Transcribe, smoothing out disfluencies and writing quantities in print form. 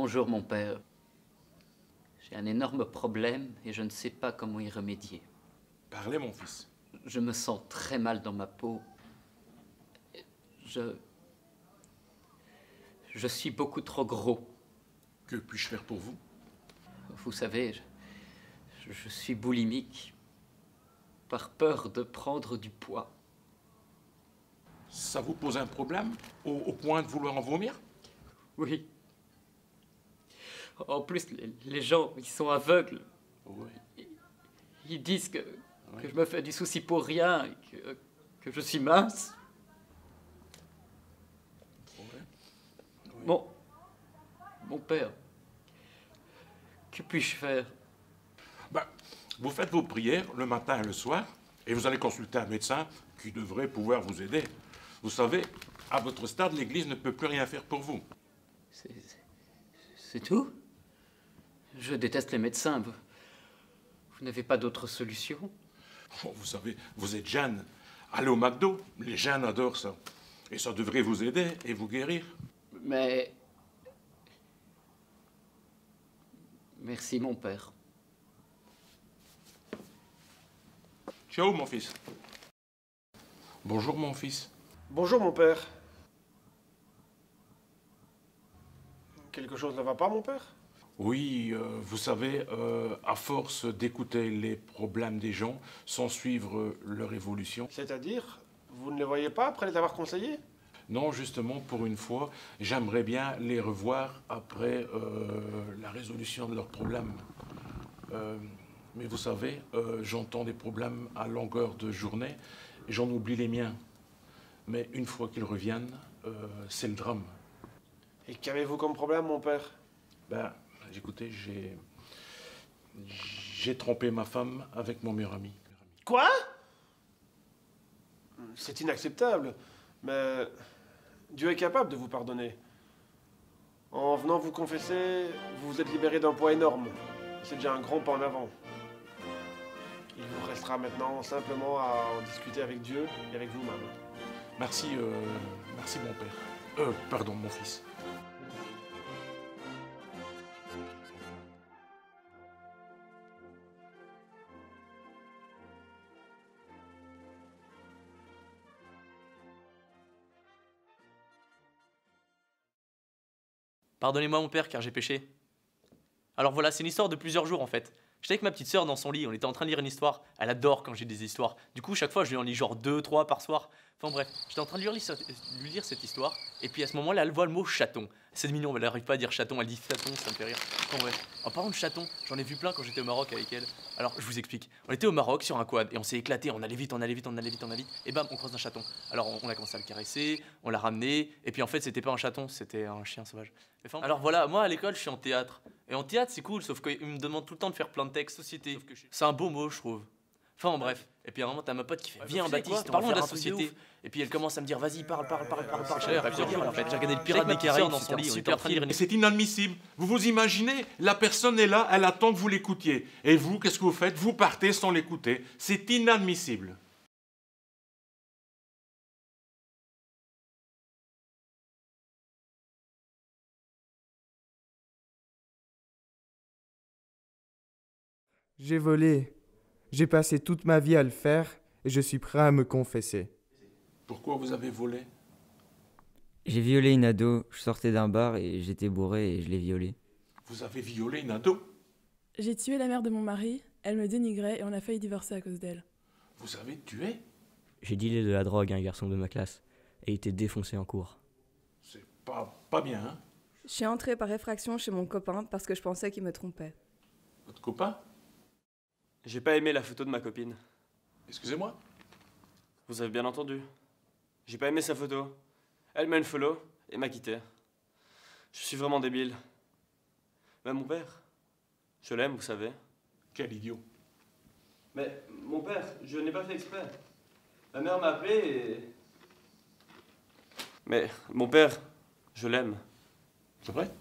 Bonjour mon père. J'ai un énorme problème et je ne sais pas comment y remédier. Parlez, mon fils. Je me sens très mal dans ma peau. Je suis beaucoup trop gros. Que puis-je faire pour vous? Vous savez, je suis boulimique par peur de prendre du poids. Ça vous pose un problème au point de vouloir en vomir? Oui. En plus, les gens, ils sont aveugles. Oui. Ils disent que Oui. je me fais du souci pour rien, et que je suis mince. Oui. Oui. Bon, mon père, que puis-je faire? Ben, vous faites vos prières le matin et le soir, et vous allez consulter un médecin qui devrait pouvoir vous aider. Vous savez, à votre stade, l'Église ne peut plus rien faire pour vous. C'est tout? Je déteste les médecins. Vous n'avez pas d'autre solution? Oh, vous savez, vous êtes jeune. Allez au McDo, les jeunes adorent ça. Et ça devrait vous aider et vous guérir. Mais... Merci, mon père. Ciao, mon fils. Bonjour, mon fils. Bonjour mon père. Quelque chose ne va pas mon père? Oui, vous savez, à force d'écouter les problèmes des gens sans suivre leur évolution. C'est-à-dire, vous ne les voyez pas après les avoir conseillés? Non, justement, pour une fois, j'aimerais bien les revoir après la résolution de leurs problèmes. Mais vous savez, j'entends des problèmes à longueur de journée et j'en oublie les miens. Mais une fois qu'ils reviennent, c'est le drame. Et qu'avez-vous comme problème mon père? Ben, écoutez, j'ai trompé ma femme avec mon meilleur ami. Quoi? C'est inacceptable, mais Dieu est capable de vous pardonner. En venant vous confesser, vous vous êtes libéré d'un poids énorme. C'est déjà un grand pas en avant. Il vous restera maintenant simplement à en discuter avec Dieu et avec vous-même. Merci, merci mon père. Pardon, mon fils. Pardonnez-moi mon père car j'ai péché. Alors voilà, c'est une histoire de plusieurs jours en fait. J'étais avec ma petite sœur dans son lit, on était en train de lire une histoire. Elle adore quand j'ai des histoires. Du coup, chaque fois, je lui en lis genre 2, 3 par soir. Enfin bref, j'étais en train de lui lire cette histoire. Et puis à ce moment-là, elle voit le mot chaton. C'est mignon, elle n'arrive pas à dire chaton, elle dit chaton, ça me fait rire. Enfin bref, en parlant de chaton, j'en ai vu plein quand j'étais au Maroc avec elle. Alors je vous explique. On était au Maroc sur un quad et on s'est éclaté, on allait vite, on allait vite, on allait vite, on allait vite. Et bam, on croise un chaton. Alors on a commencé à le caresser, on l'a ramené. Et puis en fait, c'était pas un chaton, c'était un chien sauvage. Enfin, alors voilà, moi à l'école, je suis en théâtre. Et en théâtre, c'est cool, sauf qu'il me demande tout le temps de faire plein de textes, société. C'est un beau mot, je trouve. Enfin, bref. Et puis à un moment, t'as ma pote qui fait viens, Baptiste, parlons de la société. Et puis elle commence à me dire vas-y, parle. J'ai regardé le Pirate des Caraïbes dans son lit, on était en train de lire une... C'est inadmissible. Vous vous imaginez, la personne est là, elle attend que vous l'écoutiez. Et vous, qu'est-ce que vous faites? Vous partez sans l'écouter. C'est inadmissible. J'ai volé. J'ai passé toute ma vie à le faire et je suis prêt à me confesser. Pourquoi vous avez volé? J'ai violé une ado, je sortais d'un bar et j'étais bourré et je l'ai violée. Vous avez violé une ado? J'ai tué la mère de mon mari, elle me dénigrait et on a failli divorcer à cause d'elle. Vous avez tué? J'ai dealé de la drogue à un garçon de ma classe et été défoncé en cours. C'est pas bien, hein? Je suis entrée par effraction chez mon copain parce que je pensais qu'il me trompait. Votre copain? J'ai pas aimé la photo de ma copine. Excusez-moi? Vous avez bien entendu. J'ai pas aimé sa photo. Elle m'a unfollow et m'a quitté. Je suis vraiment débile. Même mon père. Je l'aime, vous savez. Quel idiot. Mais mon père, je n'ai pas fait exprès. Ma mère m'a appelé et... Mais mon père, je l'aime. C'est vrai?